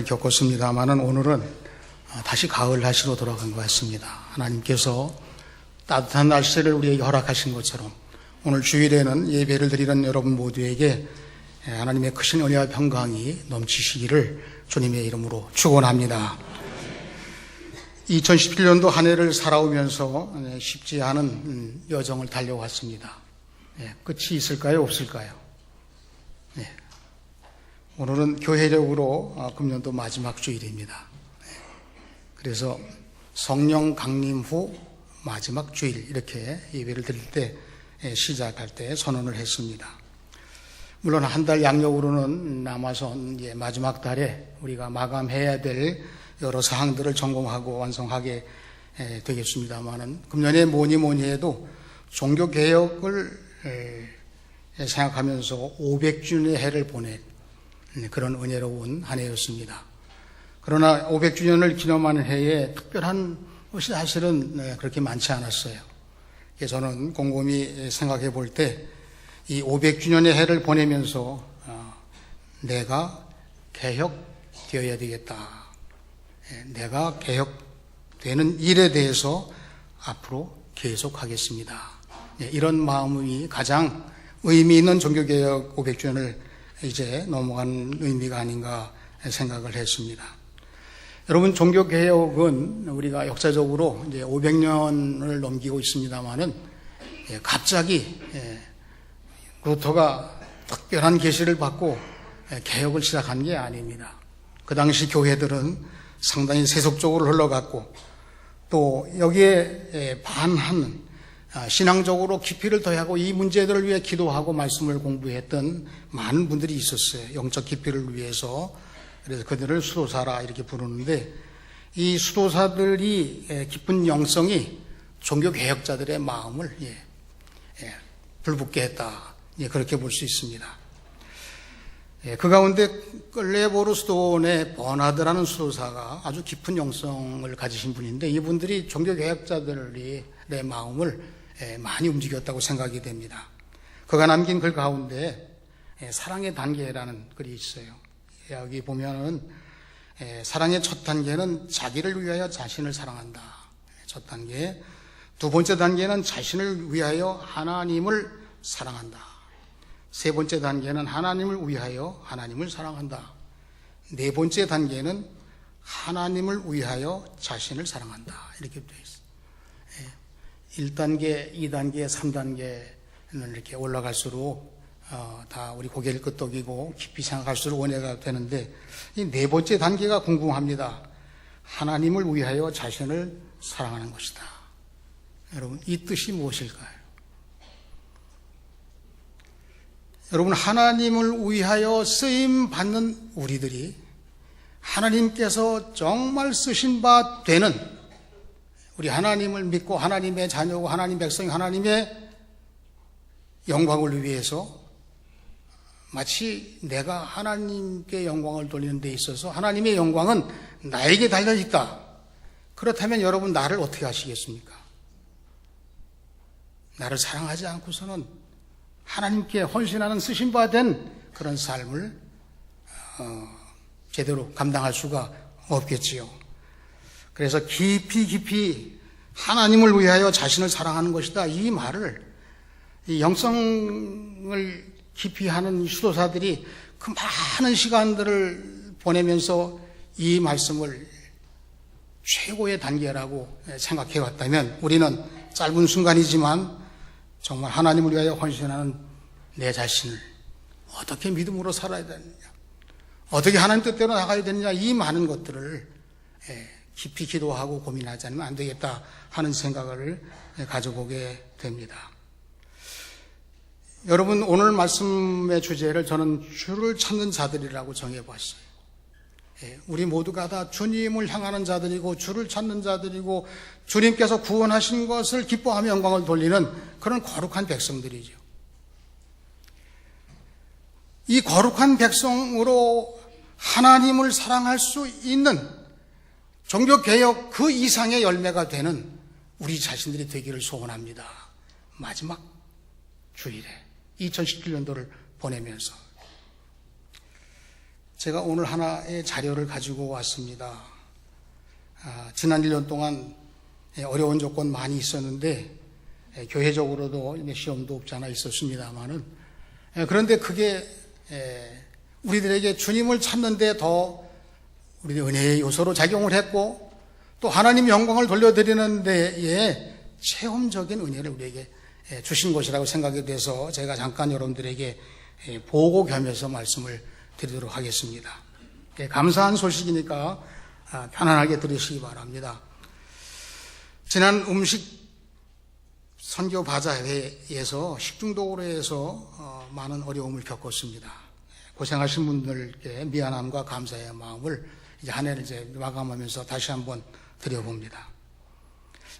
겪었습니다만은 오늘은 다시 가을 날씨로 돌아간 것 같습니다. 하나님께서 따뜻한 날씨를 우리에게 허락하신 것처럼 오늘 주일에는 예배를 드리는 여러분 모두에게 하나님의 크신 은혜와 평강이 넘치시기를 주님의 이름으로 축원합니다. 2017년도 한 해를 살아오면서 쉽지 않은 여정을 달려왔습니다. 끝이 있을까요? 없을까요? 오늘은 교회적으로 금년도 마지막 주일입니다. 그래서 성령 강림 후 마지막 주일 이렇게 예배를 드릴 때 시작할 때 선언을 했습니다. 물론 한 달 양력으로는 남아서 이제 마지막 달에 우리가 마감해야 될 여러 사항들을 점검하고 완성하게 되겠습니다만은 금년에 뭐니 해도 종교개혁을 생각하면서 500주년의 해를 보낸 그런 은혜로운 한 해였습니다. 그러나 500주년을 기념하는 해에 특별한 것이 사실은 그렇게 많지 않았어요. 그래서 저는 곰곰이 생각해 볼 때 이 500주년의 해를 보내면서 내가 개혁되어야 되겠다. 내가 개혁되는 일에 대해서 앞으로 계속하겠습니다. 이런 마음이 가장 의미 있는 종교개혁 500주년을 이제 넘어간 의미가 아닌가 생각을 했습니다. 여러분, 종교개혁은 우리가 역사적으로 이제 500년을 넘기고 있습니다만은 갑자기 루터가 특별한 계시를 받고 개혁을 시작한 게 아닙니다. 그 당시 교회들은 상당히 세속적으로 흘러갔고 또 여기에 반하는 신앙적으로 깊이를 더하고 이 문제들을 위해 기도하고 말씀을 공부했던 많은 분들이 있었어요. 영적 깊이를 위해서. 그래서 그들을 수도사라 이렇게 부르는데 이 수도사들이 깊은 영성이 종교개혁자들의 마음을 불붙게 했다. 그렇게 볼 수 있습니다. 그 가운데 클레보르 수도원의 버나드라는 수도사가 아주 깊은 영성을 가지신 분인데 이분들이 종교개혁자들의 마음을 많이 움직였다고 생각이 됩니다. 그가 남긴 글 가운데 사랑의 단계라는 글이 있어요. 여기 보면은 사랑의 첫 단계는 자기를 위하여 자신을 사랑한다. 첫 단계. 두 번째 단계는 자신을 위하여 하나님을 사랑한다. 세 번째 단계는 하나님을 위하여 하나님을 사랑한다. 네 번째 단계는 하나님을 위하여 자신을 사랑한다. 이렇게 되어 있어요. 1단계, 2단계, 3단계는 이렇게 올라갈수록 다 우리 고개를 끄덕이고 깊이 생각할수록 은혜가 되는데 이 네 번째 단계가 궁금합니다. 하나님을 위하여 자신을 사랑하는 것이다. 여러분, 이 뜻이 무엇일까요? 여러분, 하나님을 위하여 쓰임 받는 우리들이 하나님께서 정말 쓰신 바 되는 우리 하나님을 믿고 하나님의 자녀고 하나님 백성이 하나님의 영광을 위해서 마치 내가 하나님께 영광을 돌리는 데 있어서 하나님의 영광은 나에게 달려있다. 그렇다면 여러분, 나를 어떻게 하시겠습니까? 나를 사랑하지 않고서는 하나님께 헌신하는 쓰신 바 된 그런 삶을 제대로 감당할 수가 없겠지요. 그래서 깊이 하나님을 위하여 자신을 사랑하는 것이다. 이 말을 이 영성을 깊이 하는 수도사들이 그 많은 시간들을 보내면서 이 말씀을 최고의 단계라고 생각해 왔다면 우리는 짧은 순간이지만 정말 하나님을 위하여 헌신하는 내 자신을 어떻게 믿음으로 살아야 되느냐, 어떻게 하나님 뜻대로 나가야 되느냐, 이 많은 것들을 깊이 기도하고 고민하지 않으면 안 되겠다 하는 생각을 가져보게 됩니다. 여러분, 오늘 말씀의 주제를 저는 주를 찾는 자들이라고 정해봤어요. 우리 모두가 다 주님을 향하는 자들이고 주를 찾는 자들이고 주님께서 구원하신 것을 기뻐하며 영광을 돌리는 그런 거룩한 백성들이죠. 이 거룩한 백성으로 하나님을 사랑할 수 있는 종교개혁 그 이상의 열매가 되는 우리 자신들이 되기를 소원합니다. 마지막 주일에 2017년도를 보내면서 제가 오늘 하나의 자료를 가지고 왔습니다. 지난 1년 동안 어려운 조건 많이 있었는데 교회적으로도 시험도 없지 않아 있었습니다만은, 그런데 그게 우리들에게 주님을 찾는 데 더 우리의 은혜의 요소로 작용을 했고, 또 하나님 영광을 돌려드리는 데에 체험적인 은혜를 우리에게 주신 것이라고 생각이 돼서 제가 잠깐 여러분들에게 보고 겸해서 말씀을 드리도록 하겠습니다. 감사한 소식이니까 편안하게 들으시기 바랍니다. 지난 음식 선교 바자회에서 식중독으로 해서 많은 어려움을 겪었습니다. 고생하신 분들께 미안함과 감사의 마음을 이제 한 해를 이제 마감하면서 다시 한번 드려봅니다.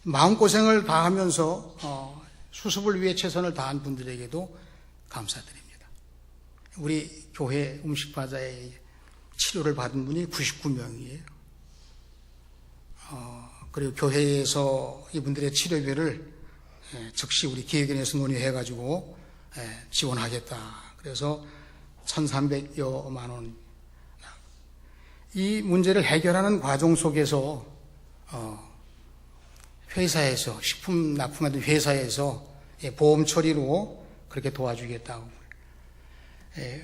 마음고생을 다하면서 수습을 위해 최선을 다한 분들에게도 감사드립니다. 우리 교회 음식바자회 치료를 받은 분이 99명이에요. 그리고 교회에서 이분들의 치료비를 즉시 우리 기획위원회에서 논의해가지고 지원하겠다. 그래서 1,300여만 원. 이 문제를 해결하는 과정 속에서 회사에서, 식품 납품하는 회사에서 보험 처리로 그렇게 도와주겠다고.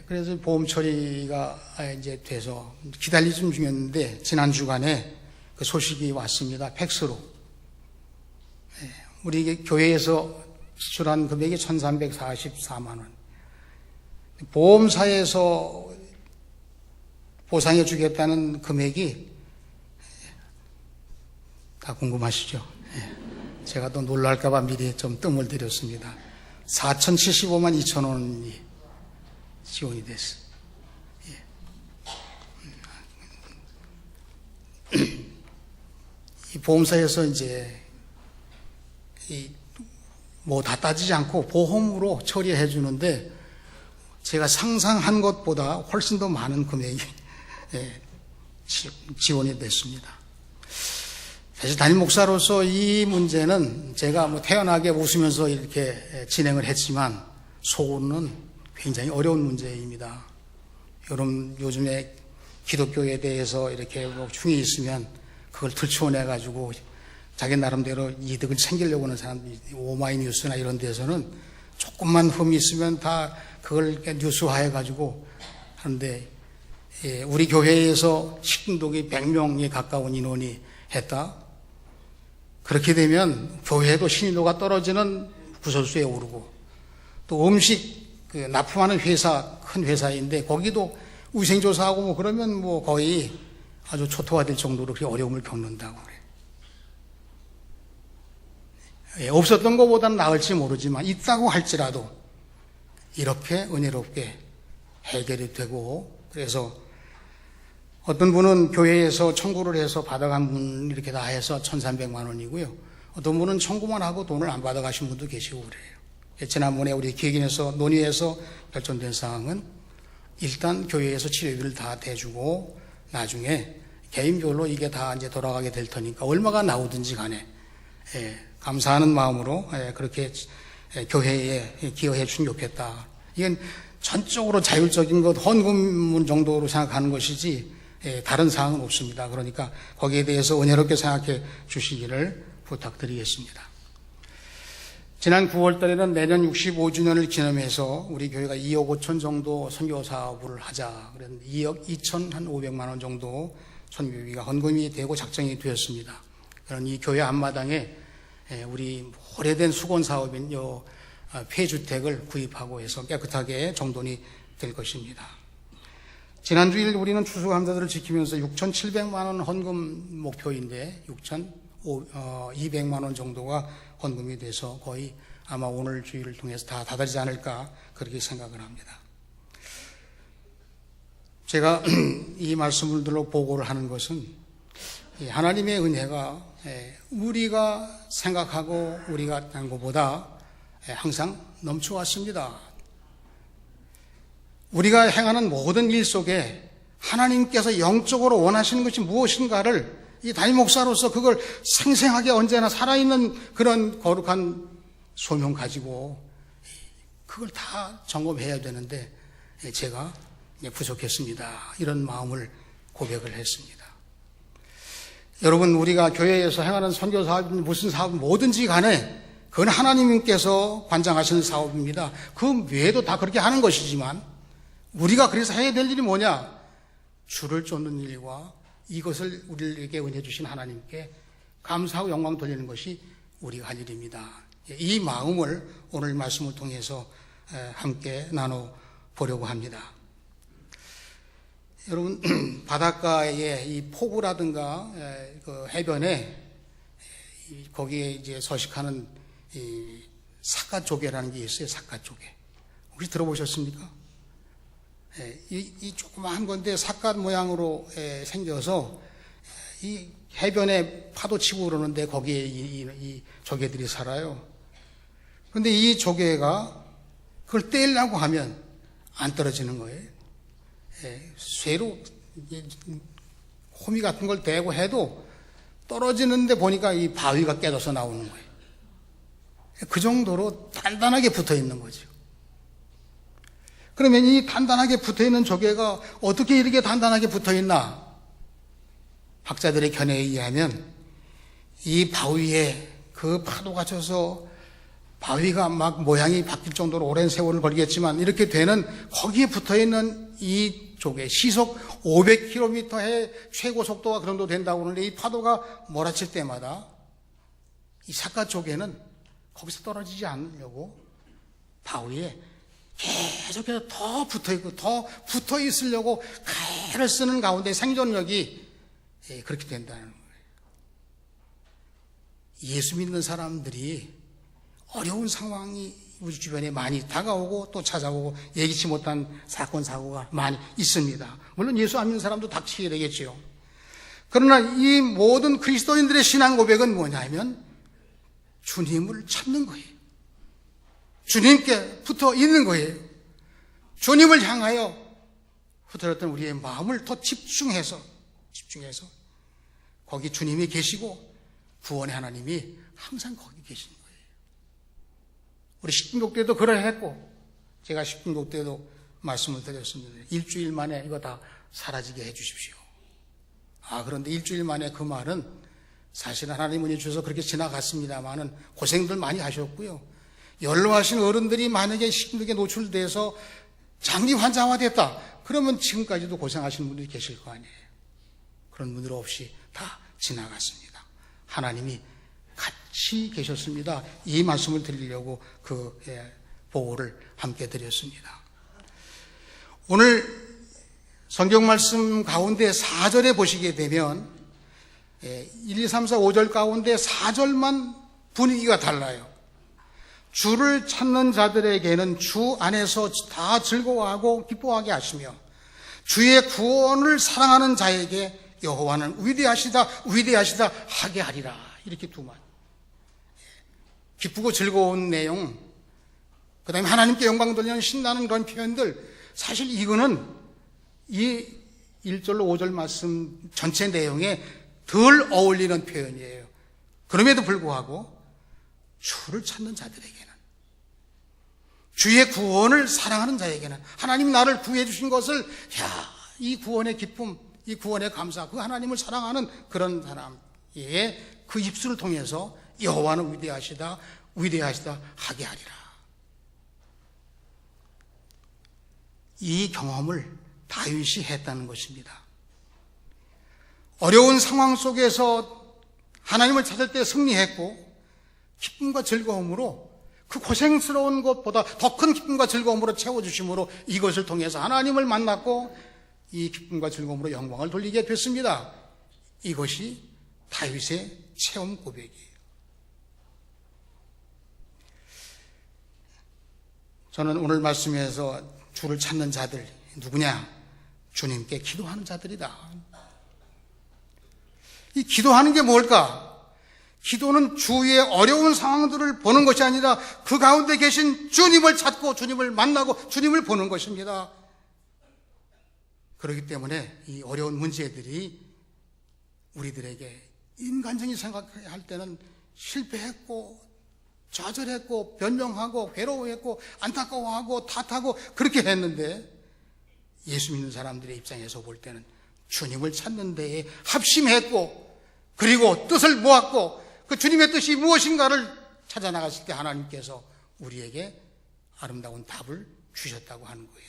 그래서 보험 처리가 이제 돼서 기다리 좀 중이었는데, 지난 주간에 그 소식이 왔습니다. 팩스로. 우리 교회에서 지출한 금액이 1,344만 원. 보험사에서 보상해 주겠다는 금액이 다 궁금하시죠? 제가 또 놀랄까봐 미리 좀 뜸을 들였습니다. 4,075만 2천 원이 지원이 됐어요. 이 보험사에서 이제 뭐 다 따지지 않고 보험으로 처리해 주는데, 제가 상상한 것보다 훨씬 더 많은 금액이 지원이 됐습니다. 사실 담임 목사로서 이 문제는 제가 뭐 태연하게 웃으면서 이렇게 진행을 했지만 속으로는 굉장히 어려운 문제입니다. 여러분, 요즘에 기독교에 대해서 이렇게 뭐 흉이 있으면 그걸 들추어내가지고 자기 나름대로 이득을 챙기려고 하는 사람들이, 오마이뉴스나 이런 데서는 조금만 흠이 있으면 다 그걸 뉴스화해가지고 하는데, 우리 교회에서 식중독이 100명에 가까운 인원이 했다. 그렇게 되면 교회도 신뢰도가 떨어지는 구설수에 오르고, 또 음식 납품하는 회사, 큰 회사인데 거기도 위생조사하고 뭐 그러면 뭐 거의 아주 초토화될 정도로 그렇게 어려움을 겪는다고 그래요. 없었던 것보다는 나을지 모르지만 있다고 할지라도 이렇게 은혜롭게 해결이 되고, 그래서 어떤 분은 교회에서 청구를 해서 받아간 분 이렇게 다 해서 1,300만 원이고요. 어떤 분은 청구만 하고 돈을 안 받아가신 분도 계시고 그래요. 지난번에 우리 기획인에서 논의해서 결정된 사항은 일단 교회에서 치료비를 다 대주고 나중에 개인별로 이게 다 이제 돌아가게 될 테니까 얼마가 나오든지 간에 감사하는 마음으로 그렇게 교회에 기여해 주면 좋겠다. 이건 전적으로 자율적인 것, 헌금 정도로 생각하는 것이지 다른 사항은 없습니다. 그러니까 거기에 대해서 은혜롭게 생각해 주시기를 부탁드리겠습니다. 지난 9월 달에는 내년 65주년을 기념해서 우리 교회가 2억 5천 정도 선교 사업을 하자. 그랬는데 2억 2,500만 원 정도 선교비가 헌금이 되고 작정이 되었습니다. 그런 이 교회 앞마당에 우리 오래된 수건 사업인 폐주택을 구입하고 해서 깨끗하게 정돈이 될 것입니다. 지난주일 우리는 추수감사들을 지키면서 6,700만 원 헌금 목표인데 6,200만 원 정도가 헌금이 돼서 거의 아마 오늘 주일을 통해서 다 다다르지 않을까 그렇게 생각을 합니다. 제가 이 말씀을 들어 보고를 하는 것은 하나님의 은혜가 우리가 생각하고 우리가 한 것보다 항상 넘쳐왔습니다. 우리가 행하는 모든 일 속에 하나님께서 영적으로 원하시는 것이 무엇인가를 이 담임 목사로서 그걸 생생하게 언제나 살아있는 그런 거룩한 소명 가지고 그걸 다 점검해야 되는데 제가 부족했습니다. 이런 마음을 고백을 했습니다. 여러분, 우리가 교회에서 행하는 선교 사업이든 무슨 사업 뭐든지 간에 그건 하나님께서 관장하시는 사업입니다. 그 외에도 다 그렇게 하는 것이지만 우리가 그래서 해야 될 일이 뭐냐? 주를 쫓는 일과 이것을 우리에게 은혜 주신 하나님께 감사하고 영광 돌리는 것이 우리가 할 일입니다. 이 마음을 오늘 말씀을 통해서 함께 나눠보려고 합니다. 여러분, 바닷가에 이 포구라든가 그 해변에 거기에 이제 서식하는 이 사과조개라는 게 있어요. 사과조개. 혹시 들어보셨습니까? 이 조그마한 건데 사과 모양으로 생겨서 이 해변에 파도 치고 그러는데 거기에 이 조개들이 살아요. 그런데 이 조개가 그걸 떼려고 하면 안 떨어지는 거예요. 쇠로 호미 같은 걸 대고 해도 떨어지는데 보니까 이 바위가 깨져서 나오는 거예요. 그 정도로 단단하게 붙어 있는 거죠. 그러면 이 단단하게 붙어 있는 조개가 어떻게 이렇게 단단하게 붙어 있나? 학자들의 견해에 의하면 이 바위에 그 파도가 쳐서 바위가 막 모양이 바뀔 정도로 오랜 세월을 걸리겠지만 이렇게 되는 거기에 붙어 있는 이 조개, 시속 500km의 최고 속도가 그 정도 된다고 하는데 이 파도가 몰아칠 때마다 이 사과 조개는 거기서 떨어지지 않으려고 바위에 계속해서 더 붙어있고 더 붙어 있으려고 칼을 쓰는 가운데 생존력이 그렇게 된다는 거예요. 예수 믿는 사람들이 어려운 상황이 우리 주변에 많이 다가오고 또 찾아오고 예기치 못한 사건 사고가 많이 있습니다. 물론 예수 안 믿는 사람도 닥치게 되겠지요. 그러나 이 모든 그리스도인들의 신앙 고백은 뭐냐면 주님을 찾는 거예요. 주님께 붙어 있는 거예요. 주님을 향하여 흐트렸던 우리의 마음을 더 집중해서 거기 주님이 계시고 구원의 하나님이 항상 거기 계신 거예요. 우리 십중독 때도 그러했고 제가 십중독 때도 말씀을 드렸습니다. 일주일 만에 이거 다 사라지게 해 주십시오. 그런데 일주일 만에 그 말은 사실 하나님 은혜 주셔서 그렇게 지나갔습니다만은 고생들 많이 하셨고요. 연로하신 어른들이 만약에 십중독에 노출돼서 장기 환자화됐다. 그러면 지금까지도 고생하시는 분들이 계실 거 아니에요. 그런 분들 없이 다 지나갔습니다. 하나님이 같이 계셨습니다. 이 말씀을 드리려고 그 보고를 함께 드렸습니다. 오늘 성경 말씀 가운데 4절에 보시게 되면 1, 2, 3, 4, 5절 가운데 4절만 분위기가 달라요. 주를 찾는 자들에게는 주 안에서 다 즐거워하고 기뻐하게 하시며 주의 구원을 사랑하는 자에게 여호와는 위대하시다 하게 하리라. 이렇게 두 말. 기쁘고 즐거운 내용, 그 다음에 하나님께 영광 돌리는 신나는 그런 표현들, 사실 이거는 이 1절로 5절 말씀 전체 내용에 덜 어울리는 표현이에요. 그럼에도 불구하고 주를 찾는 자들에게는, 주의 구원을 사랑하는 자에게는, 하나님이 나를 구해 주신 것을 이 구원의 기쁨, 이 구원의 감사, 그 하나님을 사랑하는 그런 사람의 그 입술을 통해서 여호와는 위대하시다 하게 하리라. 이 경험을 다윗이 했다는 것입니다. 어려운 상황 속에서 하나님을 찾을 때 승리했고 기쁨과 즐거움으로 그 고생스러운 것보다 더 큰 기쁨과 즐거움으로 채워주심으로 이것을 통해서 하나님을 만났고 이 기쁨과 즐거움으로 영광을 돌리게 됐습니다. 이것이 다윗의 체험 고백이에요. 저는 오늘 말씀에서 주를 찾는 자들 누구냐? 주님께 기도하는 자들이다. 이 기도하는 게 뭘까? 기도는 주위의 어려운 상황들을 보는 것이 아니라 그 가운데 계신 주님을 찾고 주님을 만나고 주님을 보는 것입니다. 그렇기 때문에 이 어려운 문제들이 우리들에게 인간적인 생각할 때는 실패했고 좌절했고 변명하고 괴로워했고 안타까워하고 탓하고 그렇게 했는데 예수 믿는 사람들의 입장에서 볼 때는 주님을 찾는 데에 합심했고, 그리고 뜻을 모았고, 그 주님의 뜻이 무엇인가를 찾아 나갔을 때 하나님께서 우리에게 아름다운 답을 주셨다고 하는 거예요.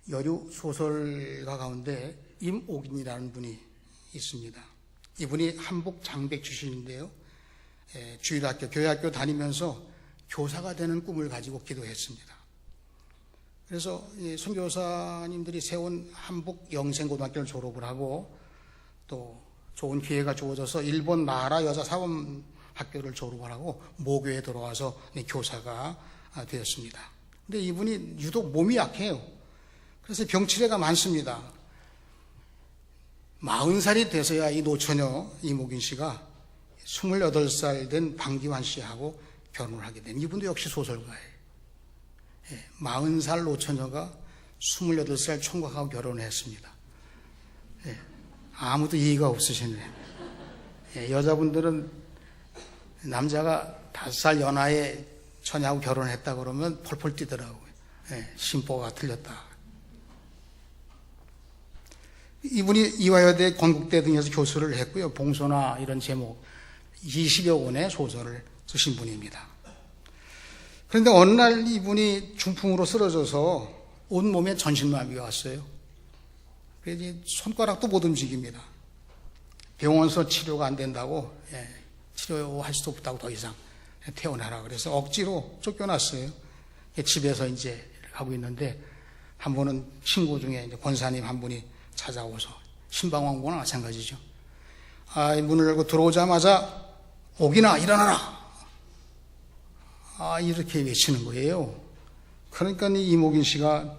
여류 소설가 가운데 임옥인이라는 분이 있습니다. 이분이 한복 장백 출신인데요. 주일학교, 교회학교 다니면서 교사가 되는 꿈을 가지고 기도했습니다. 그래서 선교사님들이 세운 한복 영생고등학교를 졸업을 하고 또 좋은 기회가 주어져서 일본 나라 여자 사범학교를 졸업을 하고 모교에 들어와서 교사가 되었습니다. 근데 이분이 유독 몸이 약해요. 그래서 병치레가 많습니다. 40살이 돼서야 이 노처녀 이목인 씨가 28살 된 방기환 씨하고 결혼을 하게 된, 이분도 역시 소설가예요. 40살 노처녀가 28살 총각하고 결혼을 했습니다. 아무도 이의가 없으시네. 여자분들은 남자가 5살 연하의 처녀하고 결혼했다 그러면 펄펄 뛰더라고요. 심보가 틀렸다. 이분이 이화여대, 건국대 등에서 교수를 했고요. 봉소나 이런 제목 20여 권의 소설을 쓰신 분입니다. 그런데 어느 날 이분이 중풍으로 쓰러져서 온몸에 전신마비가 왔어요. 그래서 손가락도 못 움직입니다. 병원에서 치료가 안 된다고, 치료할 수도 없다고 더 이상 퇴원하라 그래서 억지로 쫓겨났어요. 집에서 이제 하고 있는데 한 번은 친구 중에 이제 권사님 한 분이 찾아오서, 신방왕후나 마찬가지죠. 문을 열고 들어오자마자 옥인아 일어나라, 이렇게 외치는 거예요. 그러니까 이 이목인 씨가,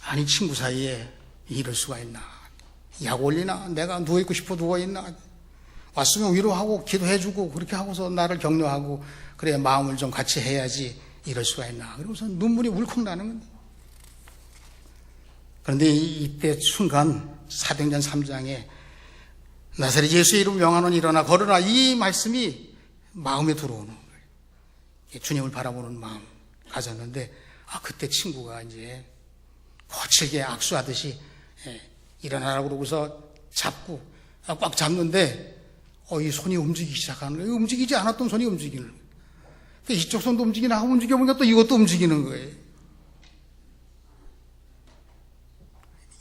아니 친구 사이에 이럴 수가 있나, 약 올리나, 내가 누워있고 싶어 누워있나, 왔으면 위로하고 기도해주고 그렇게 하고서 나를 격려하고 그래 마음을 좀 같이 해야지, 이럴 수가 있나. 그러면서 눈물이 울컥 나는 겁니다. 그런데 이때 순간 사도행전 3장에 나사렛 예수의 이름 명하노니 일어나 걸으라, 이 말씀이 마음에 들어오는 거예요. 주님을 바라보는 마음 가졌는데, 그때 친구가 이제 거칠게 악수하듯이 일어나라고 그러고서 잡고 꽉 잡는데 이 손이 움직이기 시작하는 거예요. 움직이지 않았던 손이 움직이는 거예요. 이쪽 손도 움직이나 하고 움직여보니까 또 이것도 움직이는 거예요.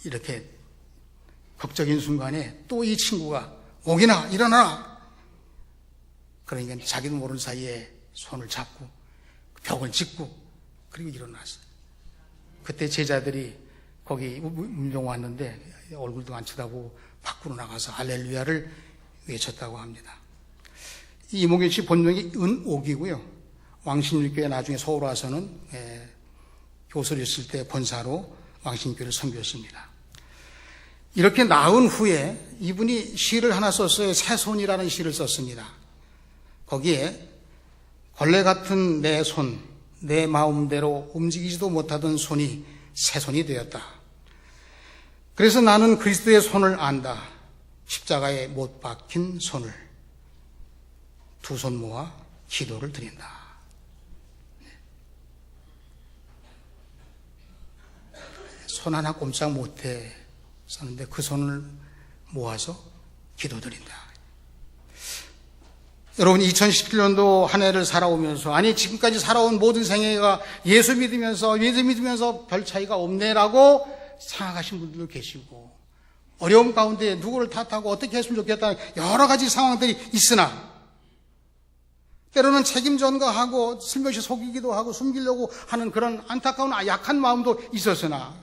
이렇게 극적인 순간에 또 이 친구가 옥인아 일어나라, 그러니까 자기도 모르는 사이에 손을 잡고 벽을 짚고 그리고 일어났어요. 그때 제자들이 거기 운동 왔는데 얼굴도 안 쳐다보고 밖으로 나가서 할렐루야를 외쳤다고 합니다. 이목인 씨 본명이 은옥이고요. 왕신일교에 나중에 서울 와서는 교수를 했을 때 본사로 왕신교를 선교했습니다. 이렇게 나은 후에 이분이 시를 하나 썼어요. 새손이라는 시를 썼습니다. 거기에 걸레 같은 내 손, 내 마음대로 움직이지도 못하던 손이 새손이 되었다. 그래서 나는 그리스도의 손을 안다. 십자가에 못 박힌 손을. 두 손 모아 기도를 드린다. 손 하나 꼼짝 못해 썼는데 그 손을 모아서 기도드린다. 여러분, 2017년도 한 해를 살아오면서, 아니 지금까지 살아온 모든 생애가 예수 믿으면서 별 차이가 없네라고 생각하신 분들도 계시고, 어려움 가운데 누구를 탓하고 어떻게 했으면 좋겠다는 여러 가지 상황들이 있으나, 때로는 책임 전가하고 슬며시 속이기도 하고 숨기려고 하는 그런 안타까운 약한 마음도 있었으나,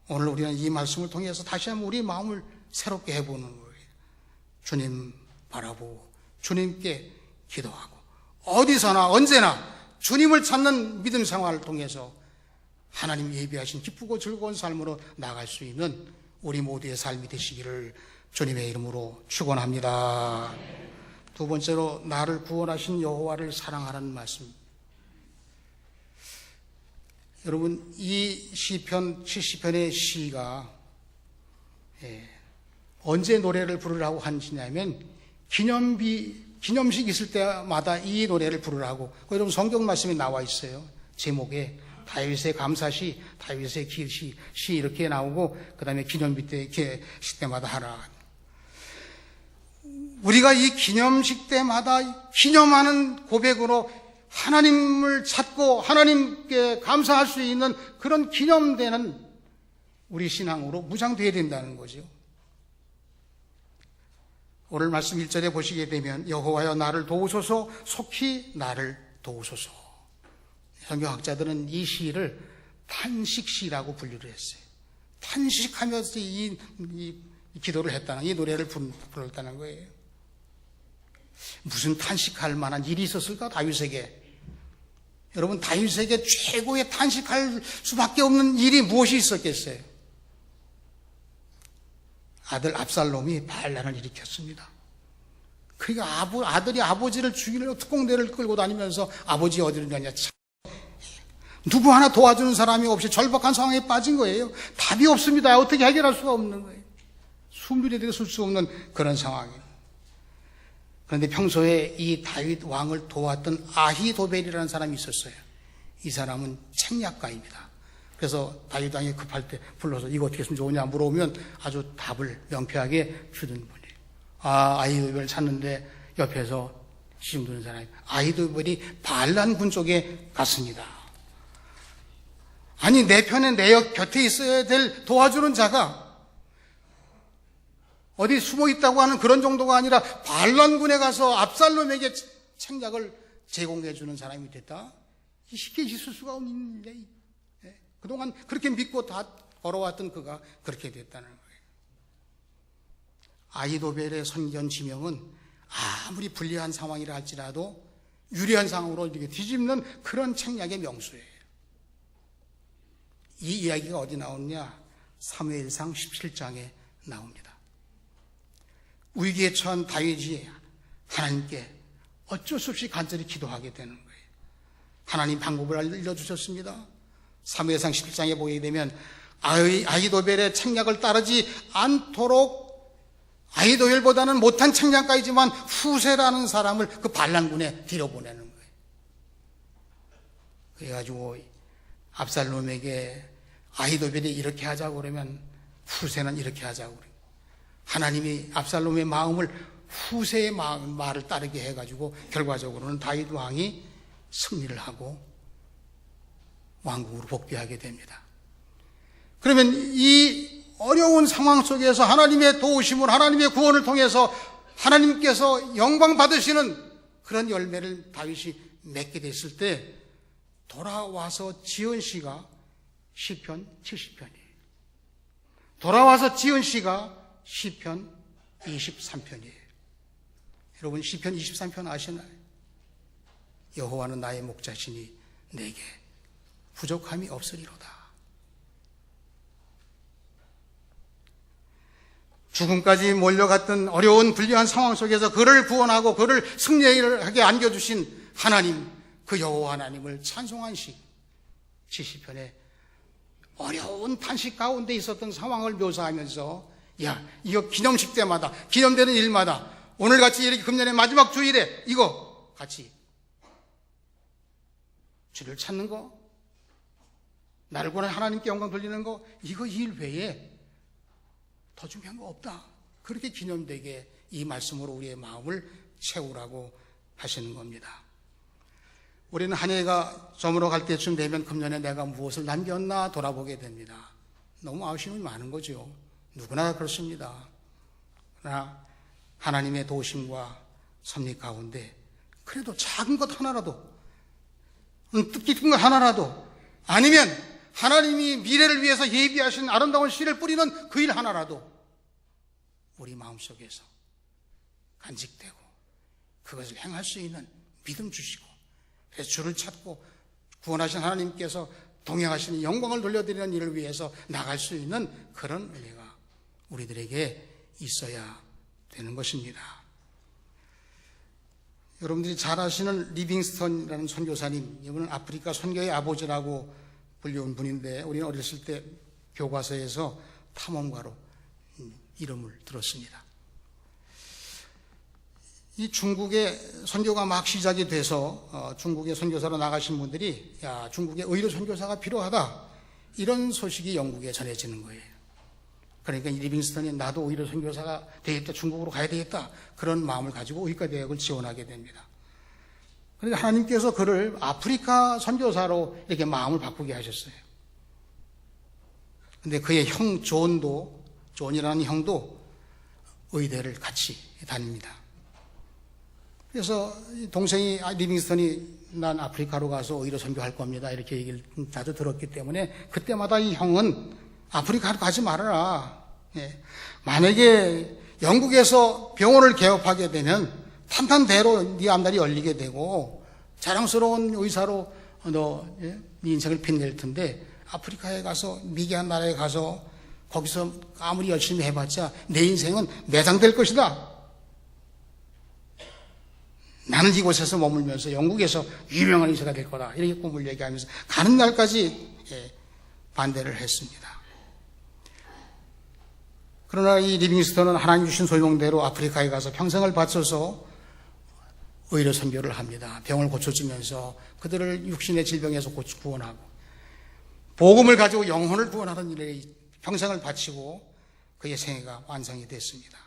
오늘 우리는 이 말씀을 통해서 다시 한번 우리 마음을 새롭게 해보는 거예요. 주님 바라보고 주님께 기도하고 어디서나 언제나 주님을 찾는 믿음 생활을 통해서 하나님 예비하신 기쁘고 즐거운 삶으로 나갈 수 있는 우리 모두의 삶이 되시기를 주님의 이름으로 축원합니다. 두 번째로, 나를 구원하신 여호와를 사랑하라는 말씀. 여러분, 이 시편 70편의 시가 언제 노래를 부르라고 하시냐면 기념식 있을 때마다 이 노래를 부르라고. 여러분, 성경 말씀이 나와 있어요. 제목에 다윗의 감사시, 다윗의 기시 이렇게 나오고 그 다음에 기념식 때마다 하라. 우리가 이 기념식 때마다 기념하는 고백으로 하나님을 찾고 하나님께 감사할 수 있는 그런 기념되는 우리 신앙으로 무장되어야 된다는 거죠. 오늘 말씀 1절에 보시게 되면 여호와여 나를 도우소서, 속히 나를 도우소서. 성경학자들은 이 시를 탄식시라고 분류를 했어요. 탄식하면서 이 기도를 했다는, 이 노래를 불렀다는 거예요. 무슨 탄식할 만한 일이 있었을까, 다윗에게? 여러분, 다윗에게 최고의 탄식할 수밖에 없는 일이 무엇이 있었겠어요? 아들 압살롬이 반란을 일으켰습니다. 그러니까 아들이 아버지를 죽이려고 특공대를 끌고 다니면서 아버지 어디로 가냐, 누구 하나 도와주는 사람이 없이 절박한 상황에 빠진 거예요. 답이 없습니다. 어떻게 해결할 수가 없는 거예요. 숨들이 쓸 수 없는 그런 상황이에요. 그런데 평소에 이 다윗 왕을 도왔던 아히도벨이라는 사람이 있었어요. 이 사람은 책략가입니다. 그래서 다윗 왕이 급할 때 불러서 이거 어떻게 했으면 좋으냐 물어보면 아주 답을 명쾌하게 주는 분이에요. 아히도벨을 찾는데 옆에서 시중 드는 사람이, 아히도벨이 반란군 쪽에 갔습니다. 아니, 내 편에 내 곁에 있어야 될 도와주는 자가 어디 숨어 있다고 하는 그런 정도가 아니라 반란군에 가서 압살롬에게 책략을 제공해 주는 사람이 됐다? 쉽게 있을 수가 없는 일이에요. 그동안 그렇게 믿고 다 걸어왔던 그가 그렇게 됐다는 거예요. 아히도벨의 선견 지명은 아무리 불리한 상황이라 할지라도 유리한 상황으로 이렇게 뒤집는 그런 책략의 명수예요. 이 이야기가 어디 나오느냐? 사무엘상 17장에 나옵니다. 위기에 처한 다윗이 하나님께 어쩔 수 없이 간절히 기도하게 되는 거예요. 하나님 방법을 알려주셨습니다. 사무엘상 17장에 보게 되면 아히도벨의 책략을 따르지 않도록 아히도벨보다는 못한 책략가이지만 후세라는 사람을 그 반란군에 들여보내는 거예요. 그래가지고 압살롬에게 아히도벨이 이렇게 하자고 그러면 후세는 이렇게 하자고 그래요. 하나님이 압살롬의 마음을 후세의 말을 따르게 해가지고 결과적으로는 다윗 왕이 승리를 하고 왕국으로 복귀하게 됩니다. 그러면 이 어려운 상황 속에서 하나님의 도우심을, 하나님의 구원을 통해서 하나님께서 영광 받으시는 그런 열매를 다윗이 맺게 됐을 때 돌아와서 지은 시가 시편 70편이에요. 돌아와서 지은 시가 시편 23편이에요. 여러분, 시편 23편 아시나요? 여호와는 나의 목자시니 내게 부족함이 없으리로다. 죽음까지 몰려갔던 어려운 불리한 상황 속에서 그를 구원하고 그를 승리하게 안겨주신 하나님, 그 여호와 하나님을 찬송한 시 70편에 어려운 탄식 가운데 있었던 상황을 묘사하면서, 야, 이거 기념식 때마다, 기념되는 일마다, 오늘같이 이렇게 금년의 마지막 주일에 이거 같이 주를 찾는 거, 나를 구하는 하나님께 영광 돌리는 거, 이거 일 외에 더 중요한 거 없다. 그렇게 기념되게 이 말씀으로 우리의 마음을 채우라고 하시는 겁니다. 우리는 한 해가 저물어 갈 때쯤 되면 금년에 내가 무엇을 남겼나 돌아보게 됩니다. 너무 아쉬움이 많은 거죠. 누구나 그렇습니다. 그러나 하나님의 도우심과 섭리 가운데 그래도 작은 것 하나라도, 뜻깊은 것 하나라도, 아니면 하나님이 미래를 위해서 예비하신 아름다운 씨를 뿌리는 그 일 하나라도 우리 마음속에서 간직되고 그것을 행할 수 있는 믿음 주시고, 그래서 주를 찾고 구원하신 하나님께서 동행하시는 영광을 돌려드리는 일을 위해서 나갈 수 있는 그런 은혜가 우리들에게 있어야 되는 것입니다. 여러분들이 잘 아시는 리빙스턴이라는 선교사님, 이분은 아프리카 선교의 아버지라고 불려온 분인데, 우리는 어렸을 때 교과서에서 탐험가로 이름을 들었습니다. 이 중국의 선교가 막 시작이 돼서 중국의 선교사로 나가신 분들이 야, 중국에 의료 선교사가 필요하다, 이런 소식이 영국에 전해지는 거예요. 그러니까 리빙스턴이 나도 의료 선교사가 되겠다, 중국으로 가야 되겠다, 그런 마음을 가지고 의과대학을 지원하게 됩니다. 그러니까 하나님께서 그를 아프리카 선교사로 이렇게 마음을 바꾸게 하셨어요. 근데 그의 형 존이라는 형도 의대를 같이 다닙니다. 그래서 동생이 리빙스턴이 난 아프리카로 가서 의료 선교할 겁니다, 이렇게 얘기를 자주 들었기 때문에 그때마다 이 형은 아프리카로 가지 말아라. 예. 만약에 영국에서 병원을 개업하게 되면 탄탄대로 네 앞날이 열리게 되고 자랑스러운 의사로 네 인생을 빛낼 텐데 아프리카에 가서 미개한 나라에 가서 거기서 아무리 열심히 해봤자 내 인생은 매장될 것이다. 나는 이곳에서 머물면서 영국에서 유명한 의사가 될 거다, 이렇게 꿈을 얘기하면서 가는 날까지 반대를 했습니다. 그러나 이 리빙스턴은 하나님 주신 소명대로 아프리카에 가서 평생을 바쳐서 의료 선교를 합니다. 병을 고쳐주면서 그들을 육신의 질병에서 구원하고 복음을 가지고 영혼을 구원하는 일에 평생을 바치고 그의 생애가 완성이 됐습니다.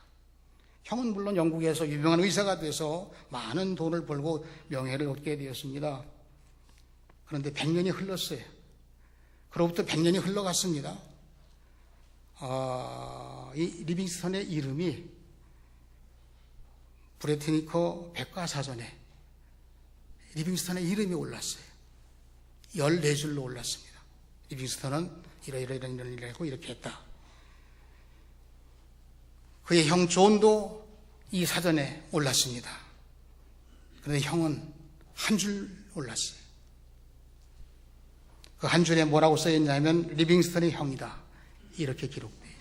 형은 물론 영국에서 유명한 의사가 돼서 많은 돈을 벌고 명예를 얻게 되었습니다. 그런데 100년이 흘렀어요. 그로부터 100년이 흘러갔습니다. 이 리빙스턴의 이름이 브레트니커 백과사전에 리빙스턴의 이름이 올랐어요. 14줄로 올랐습니다. 리빙스턴은 이런 일을 했고 이렇게 했다. 그의 형 존도 이 사전에 올랐습니다. 그런데 형은 한 줄 올랐어요. 그 한 줄에 뭐라고 써있냐면 리빙스턴의 형이다, 이렇게 기록돼요.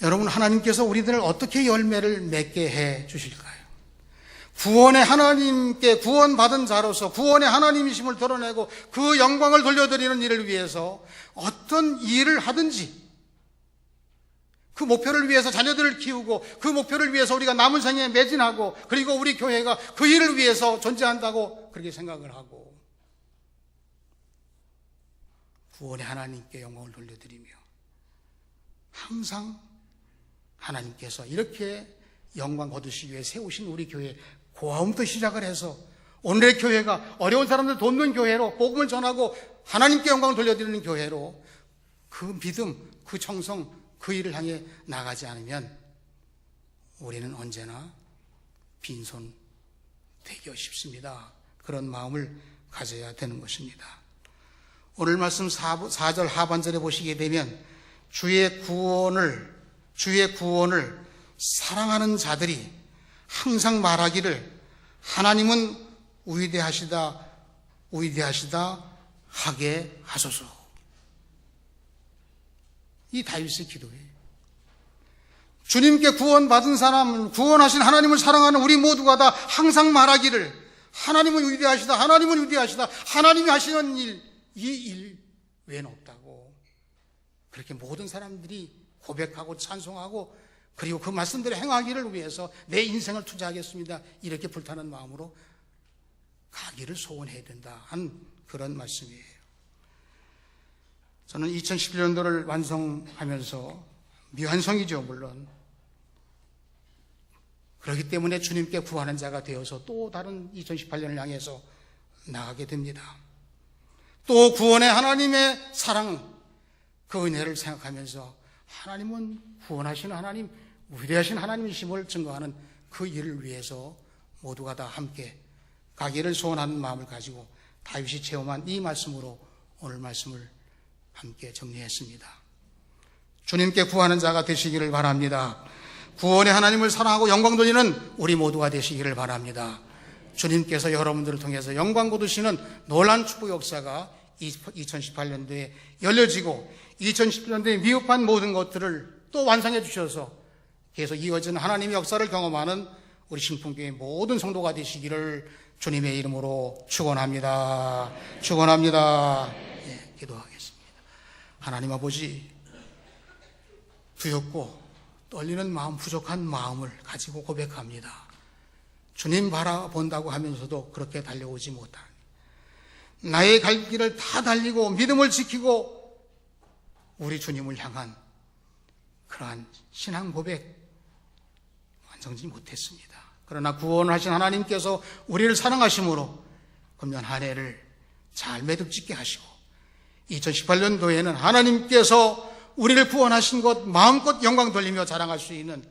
여러분, 하나님께서 우리들을 어떻게 열매를 맺게 해 주실까요? 구원의 하나님께 구원받은 자로서 구원의 하나님이심을 드러내고 그 영광을 돌려드리는 일을 위해서 어떤 일을 하든지 그 목표를 위해서 자녀들을 키우고 그 목표를 위해서 우리가 남은 생에 매진하고 그리고 우리 교회가 그 일을 위해서 존재한다고 그렇게 생각을 하고 구원의 하나님께 영광을 돌려드리며 항상 하나님께서 이렇게 영광 거두시기 위해 세우신 우리 교회 고아움부터 시작을 해서 오늘의 교회가 어려운 사람들 돕는 교회로 복음을 전하고 하나님께 영광을 돌려드리는 교회로 그 믿음, 그 정성, 그 일을 향해 나가지 않으면 우리는 언제나 빈손 되기 쉽습니다. 그런 마음을 가져야 되는 것입니다. 오늘 말씀 4절 하반절에 보시게 되면 주의 구원을 사랑하는 자들이 항상 말하기를 하나님은 위대하시다 하게 하소서. 이 다윗의 기도예요. 주님께 구원받은 사람, 구원하신 하나님을 사랑하는 우리 모두가 다 항상 말하기를 하나님은 위대하시다, 하나님이 하시는 일, 이 일 외에는 없다고. 그렇게 모든 사람들이 고백하고 찬송하고 그리고 그 말씀대로 행하기를 위해서 내 인생을 투자하겠습니다, 이렇게 불타는 마음으로 가기를 소원해야 된다 한 그런 말씀이에요. 저는 2011년도를 완성하면서 미완성이죠, 물론. 그렇기 때문에 주님께 구하는 자가 되어서 또 다른 2018년을 향해서 나가게 됩니다. 또 구원의 하나님의 사랑, 그 은혜를 생각하면서 하나님은 구원하시는 하나님, 위대하신 하나님이심을 증거하는 그 일을 위해서 모두가 다 함께 가기를 소원하는 마음을 가지고 다윗이 체험한 이 말씀으로 오늘 말씀을 함께 정리했습니다. 주님께 구하는 자가 되시기를 바랍니다. 구원의 하나님을 사랑하고 영광 돌리는 우리 모두가 되시기를 바랍니다. 주님께서 여러분들을 통해서 영광 거두시는 놀라운 축복 역사가 2018년도에 열려지고 2010년도에 미흡한 모든 것들을 또 완성해 주셔서 계속 이어지는 하나님의 역사를 경험하는 우리 신풍교회 모든 성도가 되시기를 주님의 이름으로 축원합니다. 기도하겠습니다. 하나님 아버지, 두렵고 떨리는 마음, 부족한 마음을 가지고 고백합니다. 주님 바라본다고 하면서도 그렇게 달려오지 못한, 나의 갈 길을 다 달리고 믿음을 지키고 우리 주님을 향한 그러한 신앙 고백 완성하지 못했습니다. 그러나 구원하신 하나님께서 우리를 사랑하심으로 금년 한 해를 잘 매듭짓게 하시고 2018년도에는 하나님께서 우리를 구원하신 것 마음껏 영광 돌리며 자랑할 수 있는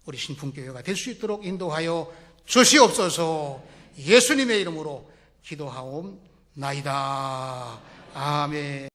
우리 신풍교회가 될 수 있도록 인도하여 주시옵소서. 예수님의 이름으로 기도하옵나이다. 아멘.